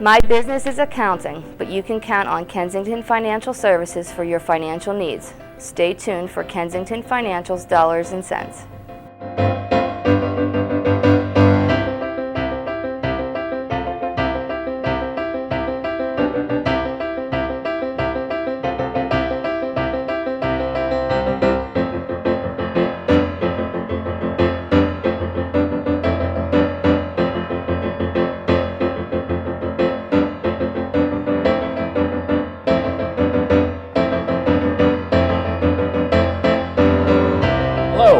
My business is accounting, but you can count on Kensington Financial Services for your financial needs. Stay tuned for Kensington Financial's Dollars and Cents.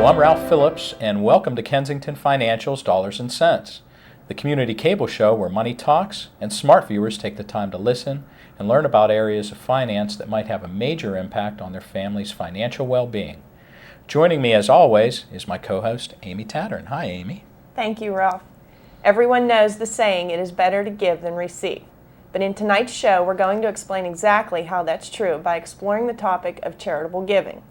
I'm Ralph Phillips, and welcome to Kensington Financial's Dollars and Cents, the community cable show where money talks and smart viewers take the time to listen and learn about areas of finance that might have a major impact on their family's financial well-being. Joining me, as always, is my co-host, Amy Tattern. Hi, Amy. Thank you, Ralph. Everyone knows the saying, it is better to give than receive. But in tonight's show, we're going to explain exactly how that's true by exploring the topic of charitable giving.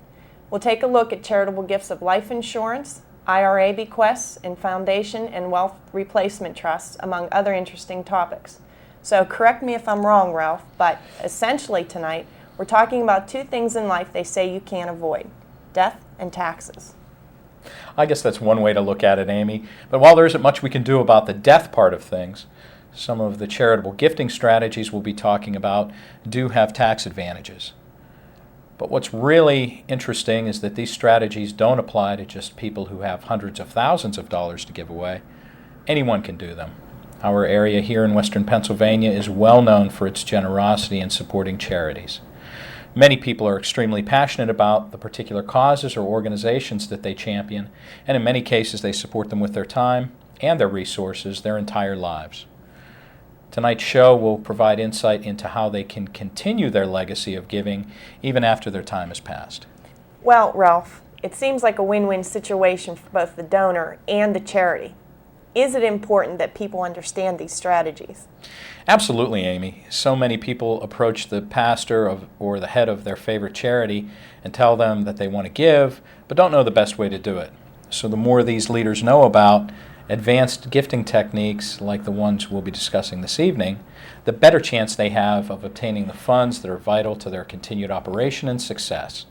We'll take a look at charitable gifts of life insurance, IRA bequests, and foundation and wealth replacement trusts, among other interesting topics. So correct me if I'm wrong, Ralph, but essentially tonight, we're talking about two things in life they say you can't avoid: death and taxes. I guess that's one way to look at it, Amy. But while there isn't much we can do about the death part of things, some of the charitable gifting strategies we'll be talking about do have tax advantages. But what's really interesting is that these strategies don't apply to just people who have hundreds of thousands of dollars to give away. Anyone can do them. Our area here in Western Pennsylvania is well known for its generosity in supporting charities. Many people are extremely passionate about the particular causes or organizations that they champion, and in many cases they support them with their time and their resources their entire lives. Tonight's show will provide insight into how they can continue their legacy of giving even after their time has passed. Well, Ralph, it seems like a win-win situation for both the donor and the charity. Is it important that people understand these strategies? Absolutely, Amy. So many people approach the pastor or the head of their favorite charity and tell them that they want to give, but don't know the best way to do it. So the more these leaders know about advanced gifting techniques like the ones we'll be discussing this evening, the better chance they have of obtaining the funds that are vital to their continued operation and success.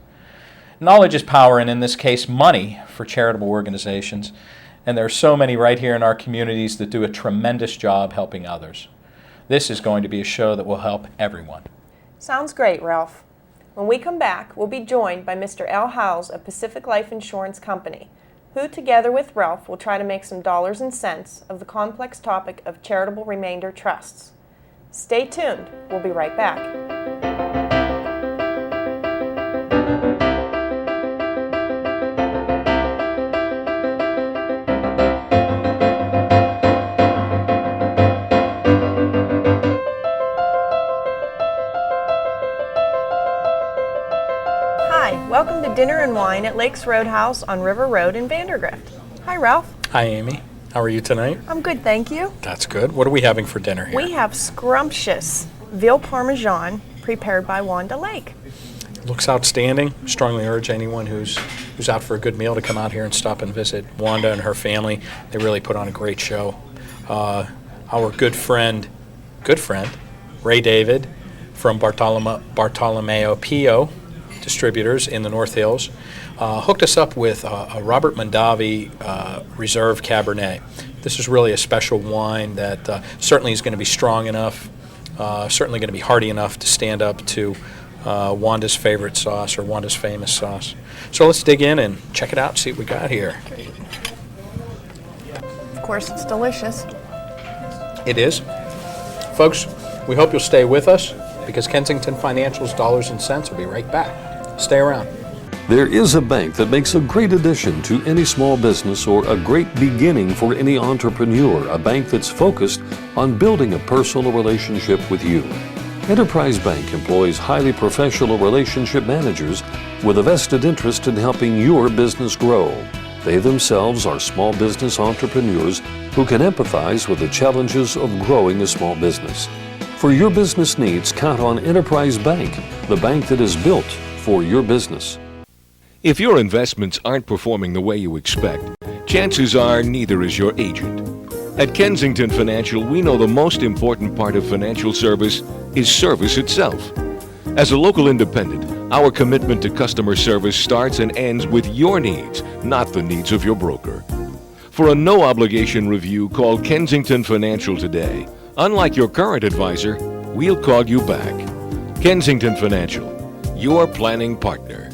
Knowledge is power, and in this case, money for charitable organizations, and there are so many right here in our communities that do a tremendous job helping others. This is going to be a show that will help everyone. Sounds great, Ralph. When we come back, we'll be joined by Mr. Heiles of Pacific Life Insurance Company, who, together with Ralph, will try to make some dollars and cents of the complex topic of charitable remainder trusts. Stay tuned. We'll be right back. Welcome to Dinner and Wine at Lakes Roadhouse on River Road in Vandergrift. Hi, Ralph. Hi, Amy. How are you tonight? I'm good, thank you. That's good. What are we having for dinner here? We have scrumptious veal parmesan prepared by Wanda Lake. Looks outstanding. Strongly urge anyone who's out for a good meal to come out here and stop and visit Wanda and her family. They really put on a great show. Our good friend, Ray David from Bartolomeo Pio Distributors in the North Hills, hooked us up with a Robert Mondavi Reserve Cabernet. This is really a special wine that certainly is going to be strong enough, certainly going to be hearty enough to stand up to Wanda's favorite sauce or Wanda's famous sauce. So let's dig in and check it out and see what we got here. Of course, it's delicious. It is. Folks, we hope you'll stay with us because Kensington Financial's Dollars and Cents will be right back. Stay around. There is a bank that makes a great addition to any small business or a great beginning for any entrepreneur, a bank that's focused on building a personal relationship with you. Enterprise Bank employs highly professional relationship managers with a vested interest in helping your business grow. They themselves are small business entrepreneurs who can empathize with the challenges of growing a small business. For your business needs, count on Enterprise Bank, the bank that is built for your business. If your investments aren't performing the way you expect, chances are neither is your agent. At Kensington Financial, we know the most important part of financial service is service itself. As a local independent, our commitment to customer service starts and ends with your needs, not the needs of your broker. For a no-obligation review, call Kensington Financial today. Unlike your current advisor, we'll call you back. Kensington Financial, your planning partner.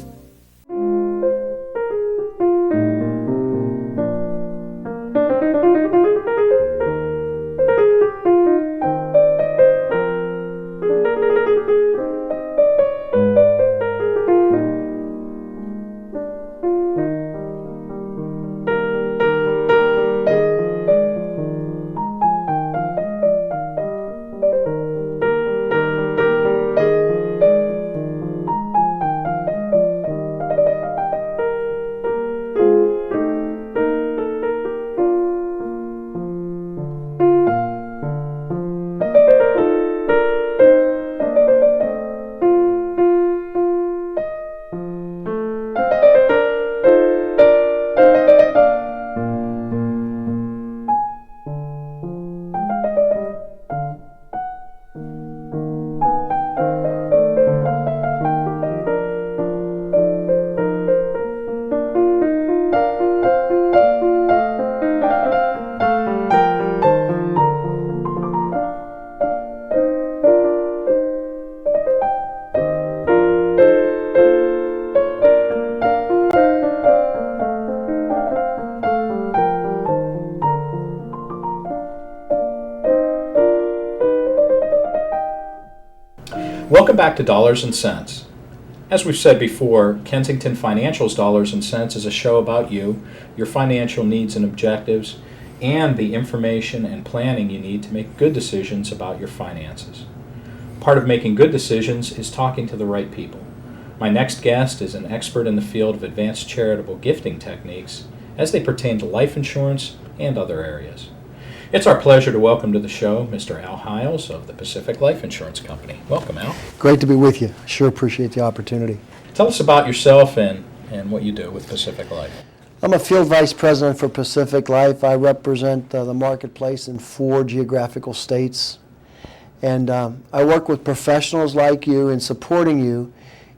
Welcome back to Dollars and Cents. As we've said before, Kensington Financial's Dollars and Cents is a show about you, your financial needs and objectives, and the information and planning you need to make good decisions about your finances. Part of making good decisions is talking to the right people. My next guest is an expert in the field of advanced charitable gifting techniques as they pertain to life insurance and other areas. It's our pleasure to welcome to the show Mr. Al Heiles of the Pacific Life Insurance Company. Welcome, Al. Great to be with you. Sure appreciate the opportunity. Tell us about yourself and what you do with Pacific Life. I'm a field vice president for Pacific Life. I represent the marketplace in 4 geographical states. And I work with professionals like you in supporting you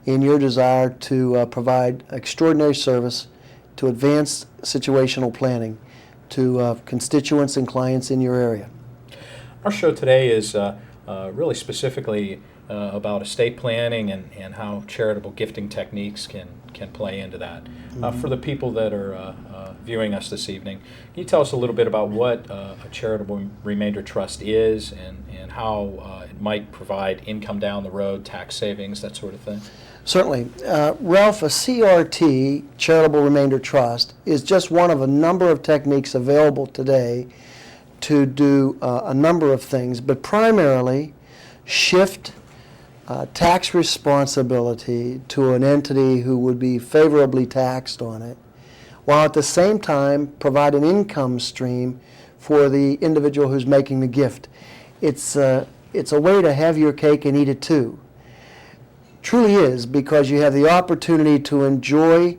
in your desire to provide extraordinary service to advanced situational planning to constituents and clients in your area. Our show today is really specifically about estate planning and how charitable gifting techniques can play into that. For the people that are viewing us this evening, can you tell us a little bit about what a charitable remainder trust is and how it might provide income down the road, tax savings, that sort of thing? Certainly. Ralph, a CRT, Charitable Remainder Trust, is just one of a number of techniques available today to do a number of things, but primarily shift tax responsibility to an entity who would be favorably taxed on it, while at the same time provide an income stream for the individual who's making the gift. It's a way to have your cake and eat it too. Truly is, because you have the opportunity to enjoy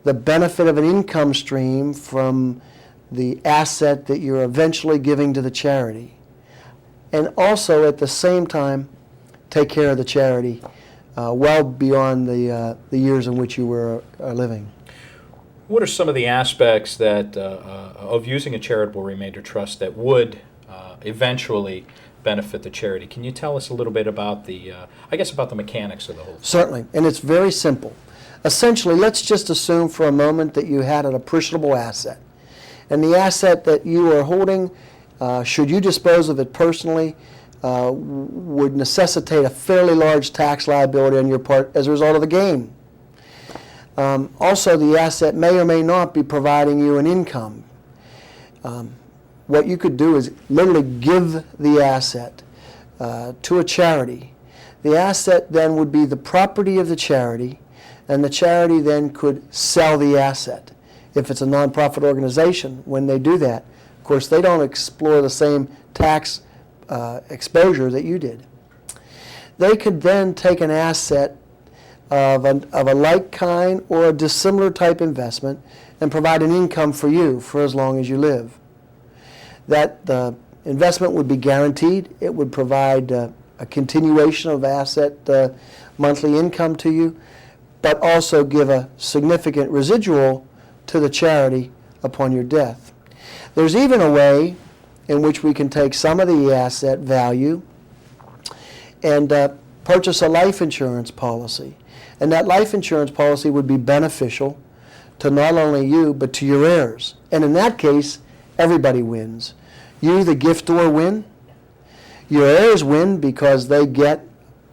the benefit of an income stream from the asset that you're eventually giving to the charity, and also at the same time take care of the charity well beyond the years in which you were living. What are some of the aspects that of using a charitable remainder trust that would eventually benefit the charity? Can you tell us a little bit about the mechanics of the whole thing? Certainly, and it's very simple. Essentially, let's just assume for a moment that you had an appreciable asset. And the asset that you are holding, should you dispose of it personally, would necessitate a fairly large tax liability on your part as a result of the gain. Also, the asset may or may not be providing you an income. What you could do is literally give the asset to a charity. The asset then would be the property of the charity, and the charity then could sell the asset. If it's a nonprofit organization, when they do that, of course, they don't explore the same tax exposure that you did. They could then take an asset of a like kind or a dissimilar type investment and provide an income for you for as long as you live. that the investment would be guaranteed. It would provide a continuation of asset monthly income to you, but also give a significant residual to the charity upon your death. There's even a way in which we can take some of the asset value and purchase a life insurance policy. And that life insurance policy would be beneficial to not only you, but to your heirs. And in that case, everybody wins. You, the giftor, win. Your heirs win because they get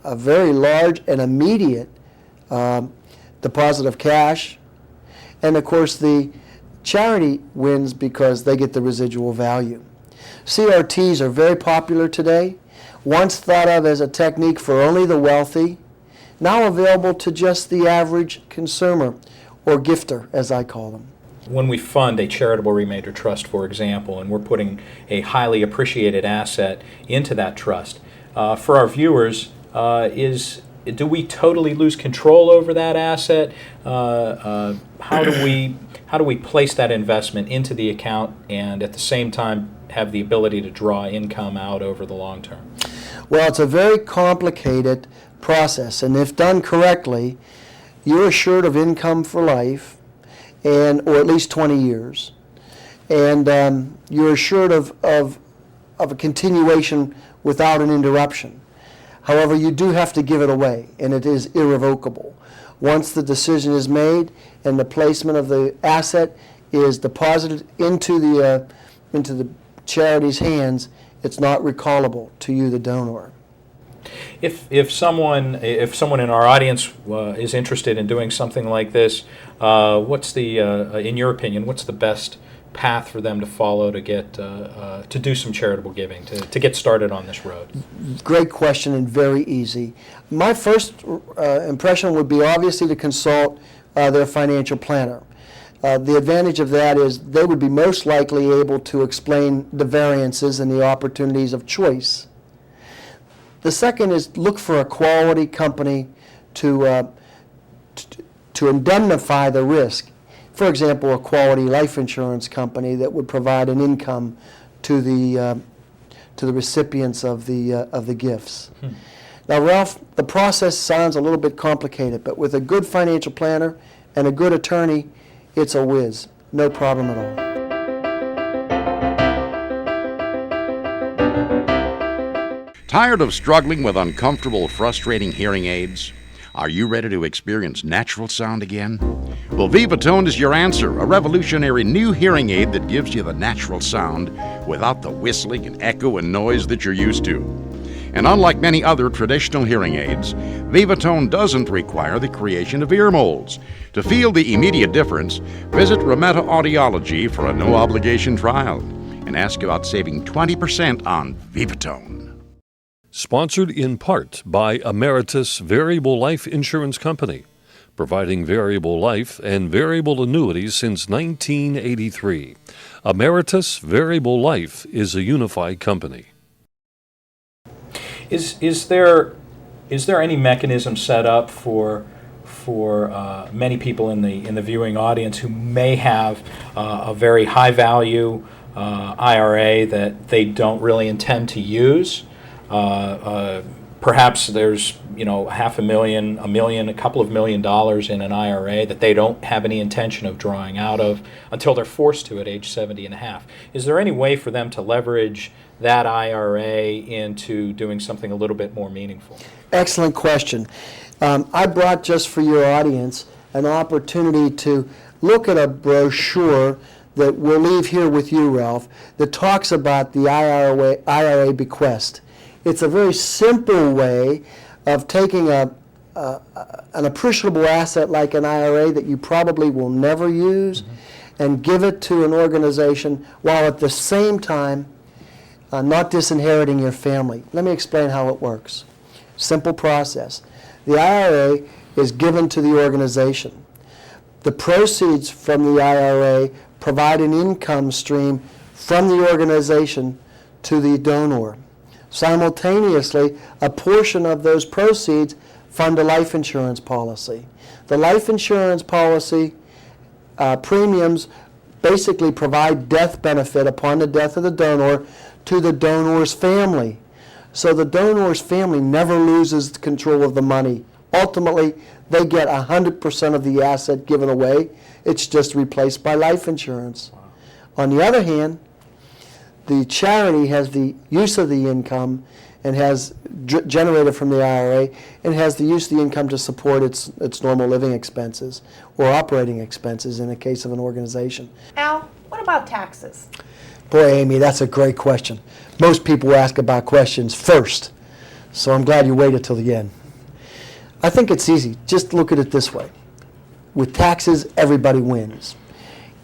a very large and immediate deposit of cash. And of course, the charity wins because they get the residual value. CRTs are very popular today. Once thought of as a technique for only the wealthy, now available to just the average consumer, or gifter, as I call them. When we fund a charitable remainder trust, for example, and we're putting a highly appreciated asset into that trust, for our viewers, do we totally lose control over that asset? How do we place that investment into the account and at the same time have the ability to draw income out over the long term? Well, it's a very complicated process, and if done correctly, you're assured of income for life, or at least 20 years, and you're assured of a continuation without an interruption. However, you do have to give it away, and it is irrevocable. Once the decision is made and the placement of the asset is deposited into the charity's hands, it's not recallable to you, the donor. If someone in our audience is interested in doing something like this, what's in your opinion, what's the best path for them to follow to get to do some charitable giving, to get started on this road? Great question, and very easy. My first impression would be obviously to consult their financial planner. The advantage of that is they would be most likely able to explain the variances and the opportunities of choice. The second is look for a quality company to indemnify the risk. For example, a quality life insurance company that would provide an income to the recipients of the gifts. Now, Ralph, the process sounds a little bit complicated, but with a good financial planner and a good attorney, it's a whiz. No problem at all. Tired of struggling with uncomfortable, frustrating hearing aids? Are you ready to experience natural sound again? Well, Vivatone is your answer, a revolutionary new hearing aid that gives you the natural sound without the whistling and echo and noise that you're used to. And unlike many other traditional hearing aids, Vivatone doesn't require the creation of ear molds. To feel the immediate difference, visit Remetta Audiology for a no-obligation trial and ask about saving 20% on Vivatone. Sponsored in part by Emeritus Variable Life Insurance Company, providing variable life and variable annuities since 1983. Emeritus Variable Life is a unified company. Is there any mechanism set up for many people in the viewing audience who may have a very high value IRA that they don't really intend to use? Perhaps there's $500,000, $1 million, a couple of $1 million in an IRA that they don't have any intention of drawing out of until they're forced to at age 70 and a half. Is there any way for them to leverage that IRA into doing something a little bit more meaningful? Excellent question. I brought just for your audience an opportunity to look at a brochure that we'll leave here with you, Ralph, that talks about the IRA bequest. It's a very simple way of taking an appreciable asset like an IRA that you probably will never use and give it to an organization while at the same time not disinheriting your family. Let me explain how it works. Simple process. The IRA is given to the organization. The proceeds from the IRA provide an income stream from the organization to the donor. Simultaneously, a portion of those proceeds fund a life insurance policy. The life insurance policy premiums basically provide death benefit upon the death of the donor to the donor's family. So the donor's family never loses control of the money. Ultimately, they get 100% of the asset given away. It's just replaced by life insurance. On the other hand, the charity has the use of the income and has generated from the IRA and has the use of the income to support its normal living expenses or operating expenses in the case of an organization. Al, what about taxes? Boy, Amy, that's a great question. Most people ask about questions first, so I'm glad you waited till the end. I think it's easy. Just look at it this way. With taxes, everybody wins.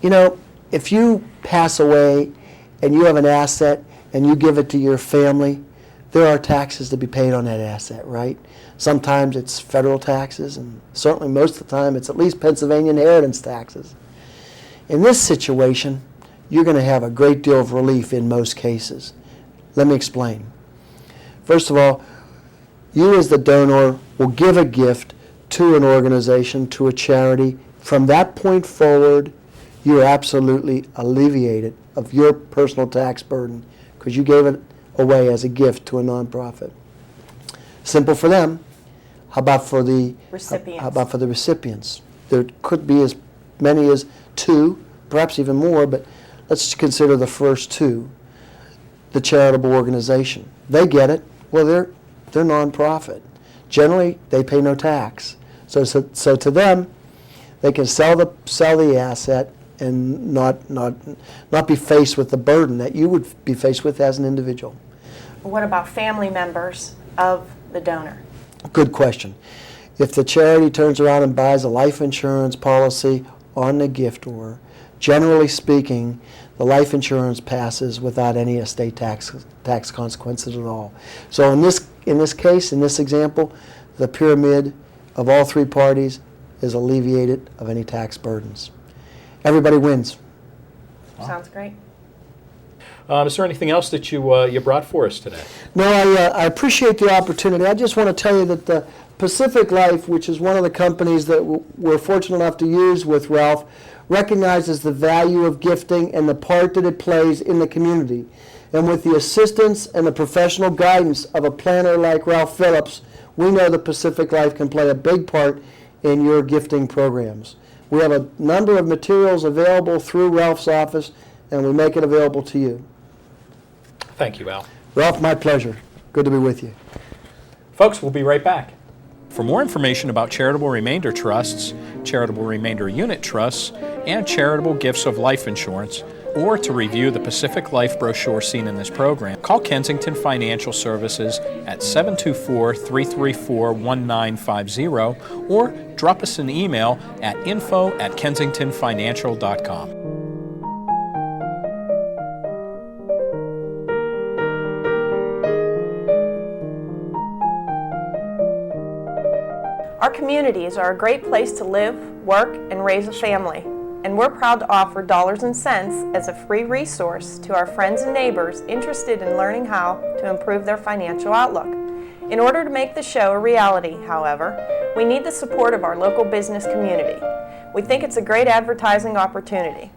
You know, if you pass away and you have an asset and you give it to your family, there are taxes to be paid on that asset, right? Sometimes it's federal taxes, and certainly most of the time it's at least Pennsylvania inheritance taxes. In this situation, you're going to have a great deal of relief in most cases. Let me explain. First of all, you as the donor will give a gift to an organization, to a charity. From that point forward, you're absolutely alleviated of your personal tax burden because you gave it away as a gift to a nonprofit. Simple for them. How about for the Recipients. How about for the recipients? There could be as many as 2, perhaps even more, but let's consider the first 2. The charitable organization. They get it. Well, they're nonprofit. Generally, they pay no tax. So to them, they can sell the asset and not be faced with the burden that you would be faced with as an individual. What about family members of the donor? Good question. If the charity turns around and buys a life insurance policy on the giftor, generally speaking, the life insurance passes without any estate tax consequences at all. So in this case, in this example, the pyramid of all 3 parties is alleviated of any tax burdens. Everybody wins. Sounds great. Is there anything else that you brought for us today? No, I appreciate the opportunity. I just want to tell you that the Pacific Life, which is one of the companies that we're fortunate enough to use with Ralph, recognizes the value of gifting and the part that it plays in the community. And with the assistance and the professional guidance of a planner like Ralph Phillips, we know that Pacific Life can play a big part in your gifting programs. We have a number of materials available through Ralph's office, and we make it available to you. Thank you, Al. Ralph, my pleasure. Good to be with you. Folks, we'll be right back. For more information about charitable remainder trusts, charitable remainder unit trusts, and charitable gifts of life insurance, or to review the Pacific Life brochure seen in this program, call Kensington Financial Services at 724-334-1950 or drop us an email at info@kensingtonfinancial.com. Our communities are a great place to live, work, and raise a family. And we're proud to offer Dollars and Cents as a free resource to our friends and neighbors interested in learning how to improve their financial outlook. In order to make the show a reality, however, we need the support of our local business community. We think it's a great advertising opportunity.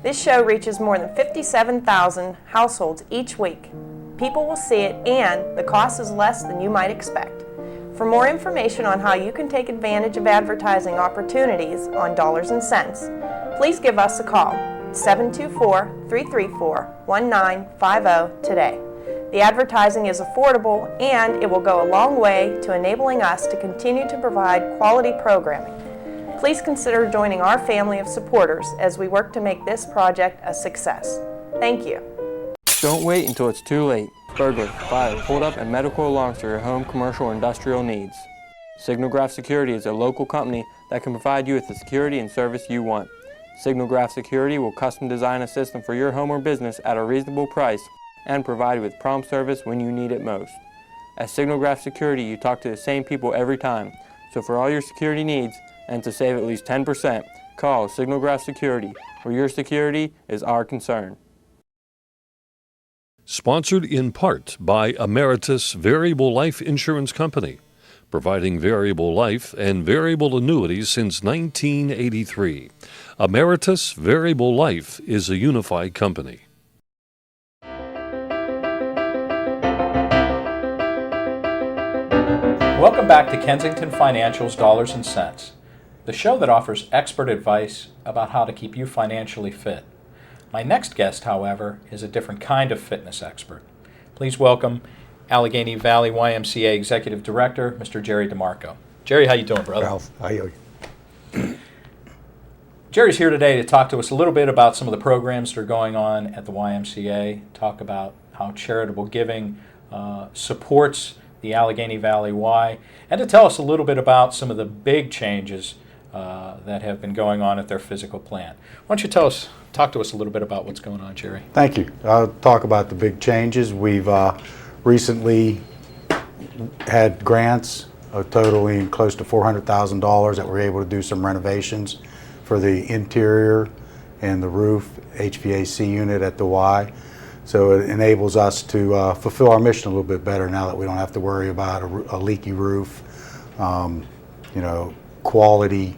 This show reaches more than 57,000 households each week. People will see it, and the cost is less than you might expect. For more information on how you can take advantage of advertising opportunities on Dollars and Cents, please give us a call, 724-334-1950 today. The advertising is affordable, and it will go a long way to enabling us to continue to provide quality programming. Please consider joining our family of supporters as we work to make this project a success. Thank you. Don't wait until it's too late. Burglar, fire, hold-up, and medical alarms for your home, commercial, or industrial needs. Signalgraph Security is a local company that can provide you with the security and service you want. Signalgraph Security will custom design a system for your home or business at a reasonable price and provide you with prompt service when you need it most. At Signalgraph Security, you talk to the same people every time, so for all your security needs and to save at least 10%, call Signalgraph Security, where your security is our concern. Sponsored in part by Emeritus Variable Life Insurance Company, providing variable life and variable annuities since 1983. Emeritus Variable Life is a unified company. Welcome back to Kensington Financial's Dollars and Cents, the show that offers expert advice about how to keep you financially fit. My next guest, however, is a different kind of fitness expert. Please welcome Allegheny Valley YMCA Executive Director, Mr. Gerald DeMarco. Jerry, how you doing, brother? Ralph, how you? Jerry's here today to talk to us a little bit about some of the programs that are going on at the YMCA, talk about how charitable giving supports the Allegheny Valley Y, and to tell us a little bit about some of the big changes that have been going on at their physical plant. Why don't you talk to us a little bit about what's going on, Jerry? Thank you. I'll talk about the big changes. We've recently had grants totaling close to $400,000 that we're able to do some renovations for the interior and the roof HVAC unit at the Y. So it enables us to fulfill our mission a little bit better now that we don't have to worry about a leaky roof, quality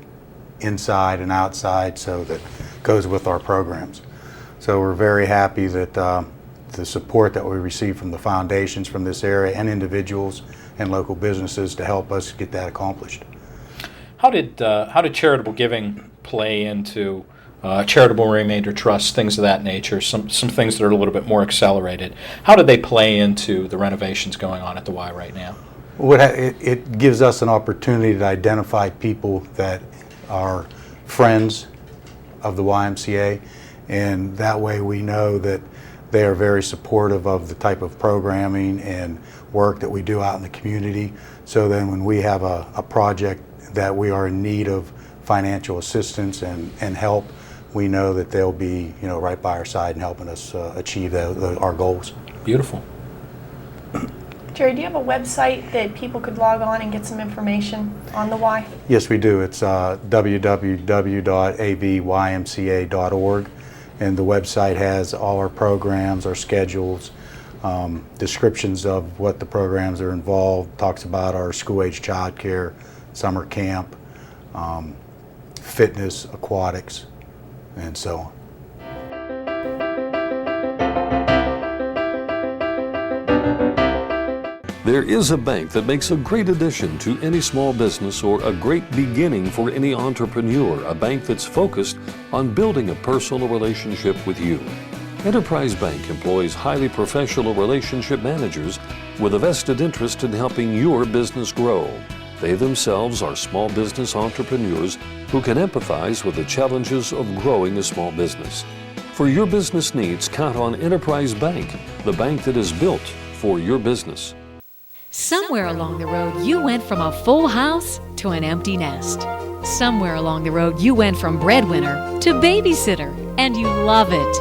inside and outside, so that goes with our programs. So we're very happy that the support that we receive from the foundations from this area and individuals and local businesses to help us get that accomplished. How did charitable giving play into charitable remainder trusts, things of that nature, some things that are a little bit more accelerated? How did they play into the renovations going on at the Y right now? It gives us an opportunity to identify people that are friends of the YMCA, and that way we know that they are very supportive of the type of programming and work that we do out in the community. So then when we have a project that we are in need of financial assistance and help, we know that they'll be right by our side and helping us achieve our goals. Beautiful. Jerry, do you have a website that people could log on and get some information on the Y? Yes, we do. It's www.avymca.org, and the website has all our programs, our schedules, descriptions of what the programs are involved, talks about our school-age child care, summer camp, fitness, aquatics, and so on. There is a bank that makes a great addition to any small business or a great beginning for any entrepreneur, a bank that's focused on building a personal relationship with you. Enterprise Bank employs highly professional relationship managers with a vested interest in helping your business grow. They themselves are small business entrepreneurs who can empathize with the challenges of growing a small business. For your business needs, count on Enterprise Bank, the bank that is built for your business. Somewhere along the road, you went from a full house to an empty nest. Somewhere along the road, you went from breadwinner to babysitter, and you love it.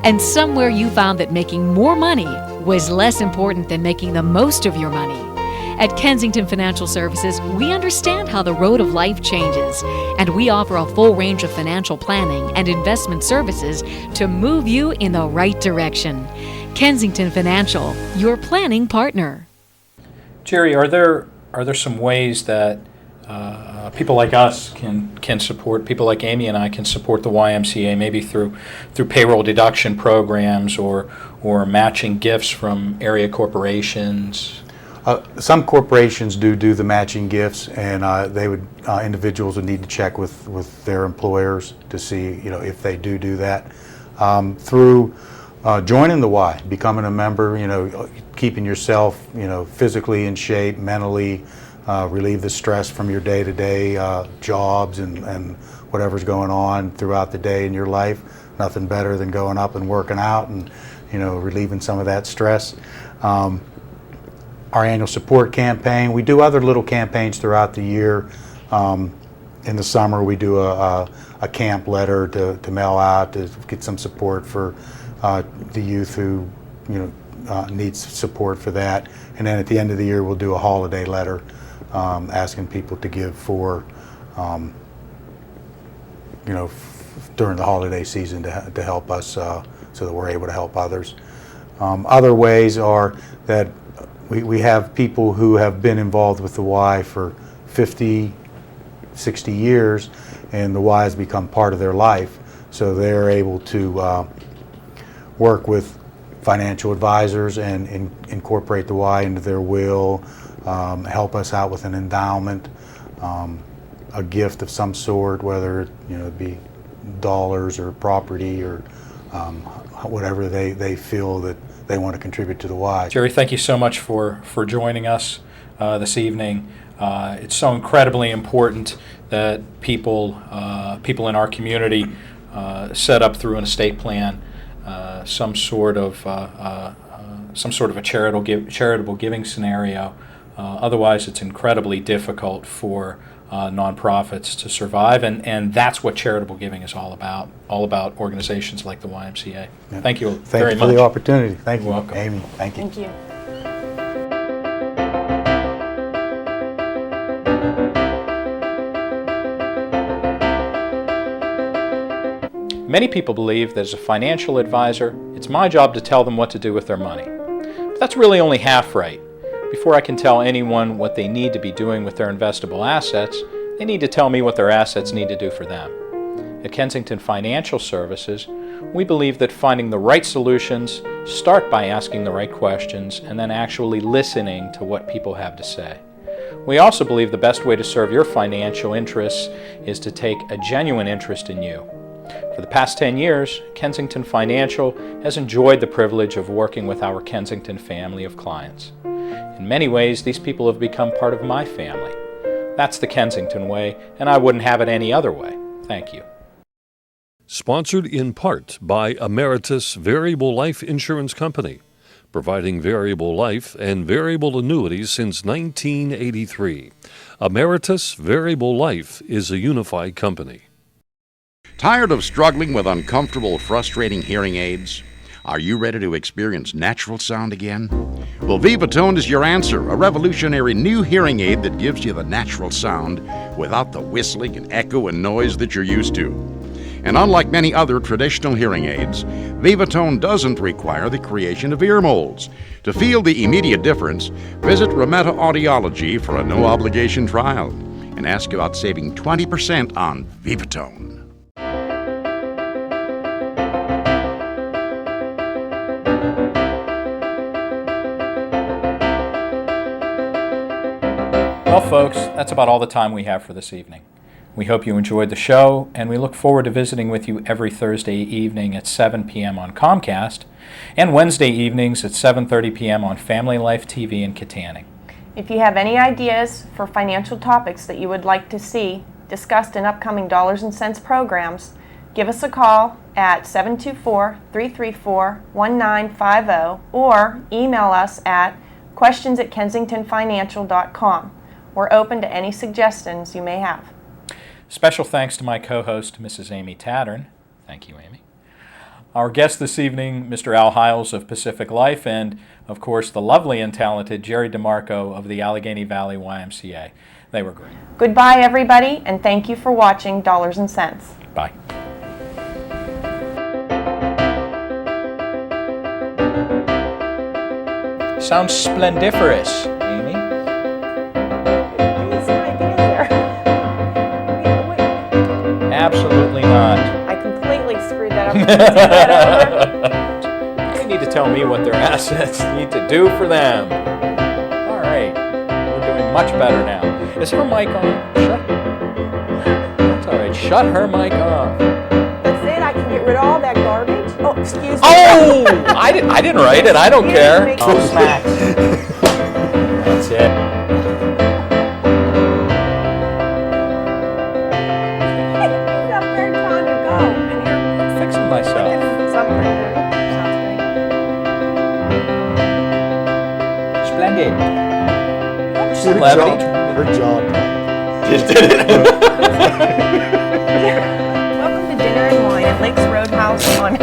And somewhere you found that making more money was less important than making the most of your money. At Kensington Financial Services, we understand how the road of life changes, and we offer a full range of financial planning and investment services to move you in the right direction. Kensington Financial, your planning partner. Jerry, are there some ways that people like us can support, people like Amy and I can support the YMCA, maybe through payroll deduction programs or matching gifts from area corporations? Some corporations do the matching gifts, and individuals would need to check with their employers to see if they do that. Through joining the Y, becoming a member, keeping yourself physically in shape, mentally, relieve the stress from your day-to-day jobs and whatever's going on throughout the day in your life. Nothing better than going up and working out and relieving some of that stress. Our annual support campaign. We do other little campaigns throughout the year. In the summer, we do a camp letter to mail out to get some support for the youth who needs support for that. And then at the end of the year, we'll do a holiday letter asking people to give for during the holiday season to help us so that we're able to help others. Other ways are that we have people who have been involved with the Y for 50, 60 years, and the Y has become part of their life, so they're able to work with financial advisors and incorporate the Y into their will, help us out with an endowment, a gift of some sort, whether it be dollars or property or whatever they feel that they want to contribute to the Y. Jerry, thank you so much for joining us this evening. It's so incredibly important that people in our community set up through an estate plan some sort of a charitable giving scenario. Otherwise, it's incredibly difficult for nonprofits to survive, and that's what charitable giving is all about organizations like the YMCA. Yeah. Thank you very much. Thank you for the opportunity. Thank you, welcome. Amy. Thank you. Thank you. Many people believe that as a financial advisor, it's my job to tell them what to do with their money. But that's really only half right. Before I can tell anyone what they need to be doing with their investable assets, they need to tell me what their assets need to do for them. At Kensington Financial Services, we believe that finding the right solutions start by asking the right questions and then actually listening to what people have to say. We also believe the best way to serve your financial interests is to take a genuine interest in you. For the past 10 years, Kensington Financial has enjoyed the privilege of working with our Kensington family of clients. In many ways, these people have become part of my family. That's the Kensington way, and I wouldn't have it any other way. Thank you. Sponsored in part by Emeritus Variable Life Insurance Company, providing variable life and variable annuities since 1983. Emeritus Variable Life is a unified company. Tired of struggling with uncomfortable, frustrating hearing aids? Are you ready to experience natural sound again? Well, Vivatone is your answer, a revolutionary new hearing aid that gives you the natural sound without the whistling and echo and noise that you're used to. And unlike many other traditional hearing aids, Vivatone doesn't require the creation of ear molds. To feel the immediate difference, visit Remetta Audiology for a no-obligation trial and ask about saving 20% on Vivatone. Well, folks, that's about all the time we have for this evening. We hope you enjoyed the show, and we look forward to visiting with you every Thursday evening at 7 p.m. on Comcast and Wednesday evenings at 7:30 p.m. on Family Life TV in Katanning. If you have any ideas for financial topics that you would like to see discussed in upcoming Dollars and Cents programs, give us a call at 724-334-1950 or email us at questions@kensingtonfinancial.com. We're open to any suggestions you may have. Special thanks to my co-host, Mrs. Amy Tattern. Thank you, Amy. Our guest this evening, Mr. Al Heiles of Pacific Life, and, of course, the lovely and talented Gerald DeMarco of the Allegheny Valley YMCA. They were great. Goodbye, everybody, and thank you for watching Dollars and Cents. Bye. Sounds splendiferous, Amy. Absolutely not. I completely screwed that up. They need to tell me what their assets need to do for them. All right. We're doing much better now. Is her mic on? That's all right. Shut her mic off. That's it. I can get rid of all that garbage. Oh, excuse me. Oh! I didn't write it. I don't care. Me. Oh, smack. That's it. Myself. Splendid. Celebrity. Her job. Just did it. Welcome to Dinner and Wine at Lakes Roadhouse on